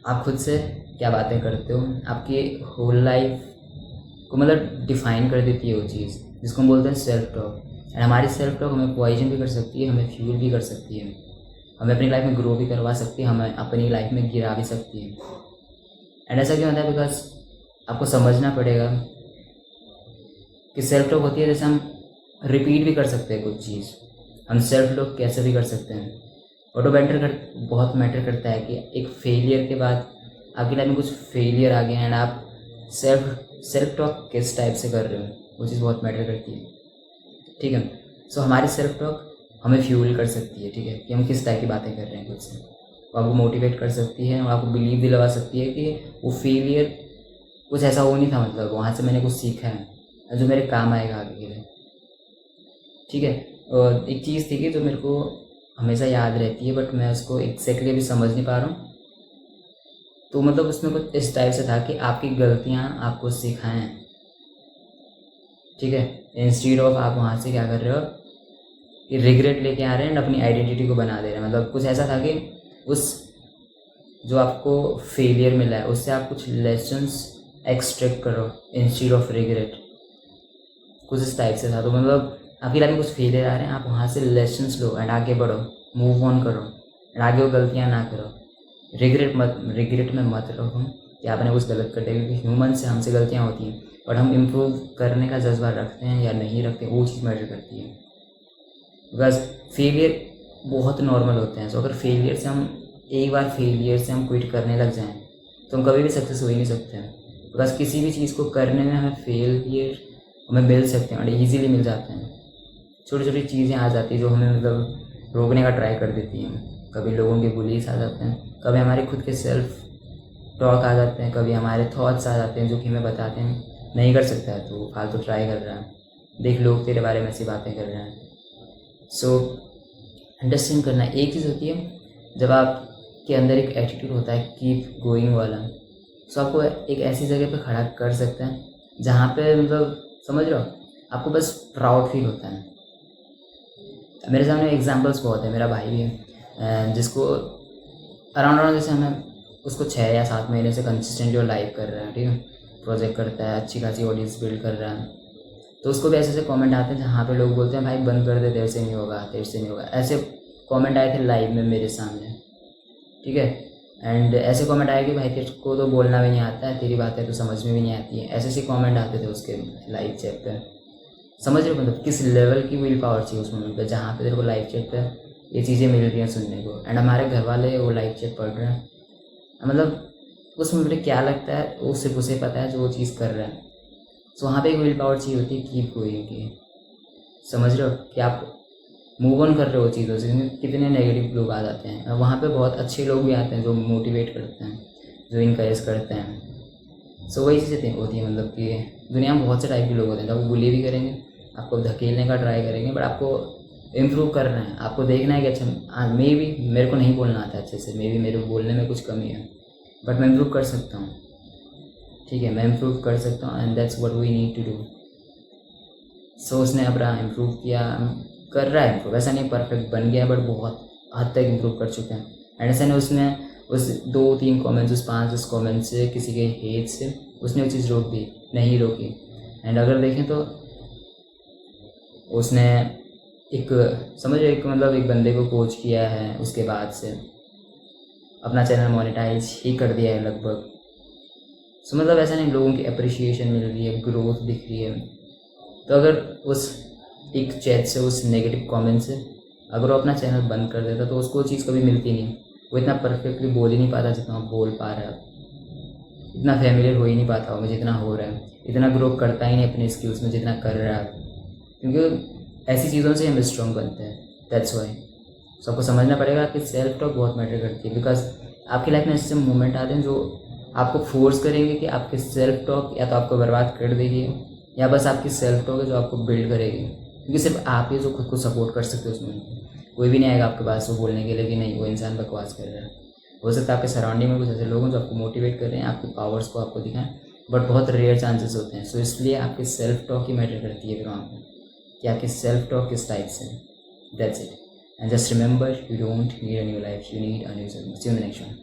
आप खुद से क्या बातें करते हो, आपकी होल लाइफ को मतलब डिफ़ाइन कर देती है वो चीज़, जिसको हम बोलते हैं सेल्फ टॉक। एंड हमारी सेल्फ टॉक हमें पॉइजन भी कर सकती है, हमें फ्यूल भी कर सकती है, हमें अपनी लाइफ में ग्रो भी करवा सकती है, हमें अपनी लाइफ में गिरा भी सकती है। एंड ऐसा क्यों होता है? बिकॉज आपको समझना पड़ेगा कि सेल्फ टॉक होती है जैसे हम रिपीट भी कर सकते हैं कुछ चीज़, हम सेल्फ टॉक कैसे भी कर सकते हैं। बहुत मैटर करता है कि एक फेलियर के बाद आपकी लाइफ में कुछ फेलियर आ गया एंड आप सेल्फ टॉक किस टाइप से कर रहे हो, वो चीज़ बहुत मैटर करती है। ठीक है, सो हमारी सेल्फ टॉक हमें फ्यूल कर सकती है, ठीक है, कि हम किस टाइप की बातें कर रहे हैं खुद से। वो आपको मोटिवेट कर सकती है और आपको बिलीव दिलवा सकती है कि वो फेलियर कुछ ऐसा हो नहीं था, मतलब वहाँ से मैंने कुछ सीखा है जो मेरे काम आएगा आगे के लिए। ठीक है, और एक चीज़ थी कि जो मेरे को हमेशा याद रहती है, बट मैं उसको एग्जैक्टली अभी समझ नहीं पा रहा हूँ। तो मतलब उसमें कुछ इस टाइप से था कि आपकी गलतियाँ आपको सिखाएं, ठीक है, इंस्टीड ऑफ आप वहाँ से क्या कर रहे हो कि रिग्रेट लेके आ रहे हैं एंड अपनी आइडेंटिटी को बना दे रहे हैं। मतलब कुछ ऐसा था कि उस जो आपको फेलियर मिला है उससे आप कुछ लेसन्स एक्सट्रैक्ट करो इंस्टीड ऑफ रिग्रेट, कुछ इस टाइप से था। तो मतलब आपकी लाइफ में कुछ फेलियर आ रहे हैं, आप वहाँ से लेसन्स लो एंड आगे बढ़ो, मूव ऑन करो एंड आगे वो गलतियाँ ना करो। रिग्रेट में मत रहो कि आपने कुछ गलत कर दिया, क्योंकि ह्यूमन से हमसे गलतियाँ होती हैं, बट हम इम्प्रूव करने का जज्बा रखते हैं या नहीं रखते, वो चीज़ मैटर करती है। बिकॉज फेलियर बहुत नॉर्मल होते हैं। सो अगर एक बार फेलियर से हम क्विट करने लग जाएं तो हम कभी भी सक्सेस हो ही नहीं सकते हैं। बिकॉज किसी भी चीज़ को करने में हमें मिल सकते हैं और ईजीली मिल जाते हैं। छोटी छोटी चीज़ें आ जाती हैं जो हमें मतलब रोकने का ट्राई कर देती हैं। कभी लोगों के बुलीज आ जाते हैं, कभी हमारे खुद के सेल्फ टॉक आ जाते हैं, कभी हमारे थॉट्स आ जाते हैं जो कि हमें बताते हैं नहीं कर सकता है तो फालतू ट्राई कर रहा है, देख लोग तेरे बारे में ऐसी बातें कर रहे हैं। सो अंडरस्टैंड करना एक चीज़ होती है, जब आपके अंदर एक एटीट्यूड होता है कीप गोइंग वाला, सो आपको एक ऐसी जगह पे खड़ा कर सकता है जहाँ पे मतलब समझ रहे हो आपको बस प्राउड फील होता है। मेरे सामने एग्जांपल्स बहुत है। मेरा भाई भी है जिसको अराउंड जैसे हमें उसको 6 या 7 महीने से कंसिस्टेंटली वो लाइव कर रहा है, ठीक है, प्रोजेक्ट करता है, अच्छी खासी ऑडियंस बिल्ड कर रहा है। तो उसको भी ऐसे ऐसे कमेंट आते हैं जहाँ पे लोग बोलते हैं भाई बंद कर दे, तेरे से नहीं होगा, तेरे से नहीं होगा। ऐसे कमेंट आए थे लाइव में मेरे सामने, ठीक है, एंड ऐसे कमेंट आए कि भाई तेरे को तो बोलना भी नहीं आता है, तेरी बातें तो समझ में भी नहीं आती है। ऐसे ऐसे कमेंट आते थे उसके लाइव चैट पे। समझ रहे हो मतलब किस लेवल की विल पावर चाहिए उस मोमेंट पे, जहाँ पे तेरे को लाइव चैट पे ये चीज़ें मिल रही हैं सुनने को, एंड हमारे घर वाले वो लाइव चैट पढ़ रहे हैं। मतलब उस मोमेंट पे क्या लगता है वो सिर्फ उसे पता है जो वो चीज़ कर रहा है। सो वहाँ पे एक विल पावर चाहिए होती है कीप गोइंग की। समझ रहे हो कि आप मूव ऑन कर रहे हो चीज़ों से। कितने नेगेटिव लोग आ जाते हैं, वहाँ पे बहुत अच्छे लोग भी आते हैं जो मोटिवेट करते हैं, जो इनकरेज करते हैं। सो वही चीज़ें होती हैं, मतलब कि दुनिया में बहुत से टाइप के लोग होते हैं जो आपको बुली भी करेंगे, आपको धकेलने का ट्राई करेंगे, बट आपको इम्प्रूव कर रहे हैं। आपको देखना है कि अच्छा मे बी मेरे को नहीं बोलना आता अच्छे से, मे बी मेरे बोलने में कुछ कमी है, बट मैं इम्प्रूव कर सकता हूँ, ठीक है, मैं इम्प्रूव कर सकता हूँ and that's what we need to do. So उसने अपना इम्प्रूव किया, कर रहा है इम्प्रूव, ऐसा नहीं परफेक्ट बन गया बट बहुत हद तक इम्प्रूव कर चुके हैं। एंड ऐसा नहीं उसने उस 2-3 कमेंट्स, उस 5-10 कमेंट्स से, किसी के हेट से उसने वो चीज़ रोक दी, नहीं रोकी। एंड अगर देखें तो उसने एक समझ एक मतलब एक बंदे को कोच किया है, उसके बाद से अपना चैनल मोनेटाइज ही कर दिया है लगभग। सो मतलब ऐसा नहीं, लोगों की अप्रिशिएशन मिल रही है, ग्रोथ दिख रही है। तो अगर उस एक चैट से, उस नेगेटिव कमेंट से अगर वो अपना चैनल बंद कर देता तो उसको वो चीज़ कभी मिलती नहीं। वो इतना परफेक्टली बोल ही नहीं पाता जितना वो बोल पा रहा है, इतना फैमिलियर हो ही नहीं पाता वो जितना हो रहा है, इतना ग्रो करता ही नहीं अपने स्किल्स में जितना कर रहा है, क्योंकि ऐसी चीज़ों से हम स्ट्रॉन्ग बनते हैं। दैट्स वाई सबको समझना पड़ेगा कि सेल्फ टॉक बहुत मैटर करती है। बिकॉज आपकी लाइफ में ऐसे मोमेंट आते हैं जो आपको फोर्स करेंगे कि आपके सेल्फ टॉक या तो आपको बर्बाद कर देगी या बस आपकी सेल्फ टॉक है जो आपको बिल्ड करेगी, क्योंकि सिर्फ आप ही जो खुद को सपोर्ट कर सकते हो उसमें। कोई भी नहीं आएगा आपके पास वो बोलने के लिए कि नहीं वो इंसान बकवास कर रहा है। हो सकता है आपके सराउंडिंग में कुछ ऐसे लोग हैं जो आपको मोटिवेट कर रहे हैं, आपकी पावर्स को आपको दिखाएं, बट बहुत रेयर चांसेस होते हैं। सो इसलिए आपकी सेल्फ टॉक ही मैटर करती है फिर वहाँ पर, कि आपकी सेल्फ टॉक किस टाइप से। That's it, and just remember, you don't need a new life, you need a new self. See you in the next one.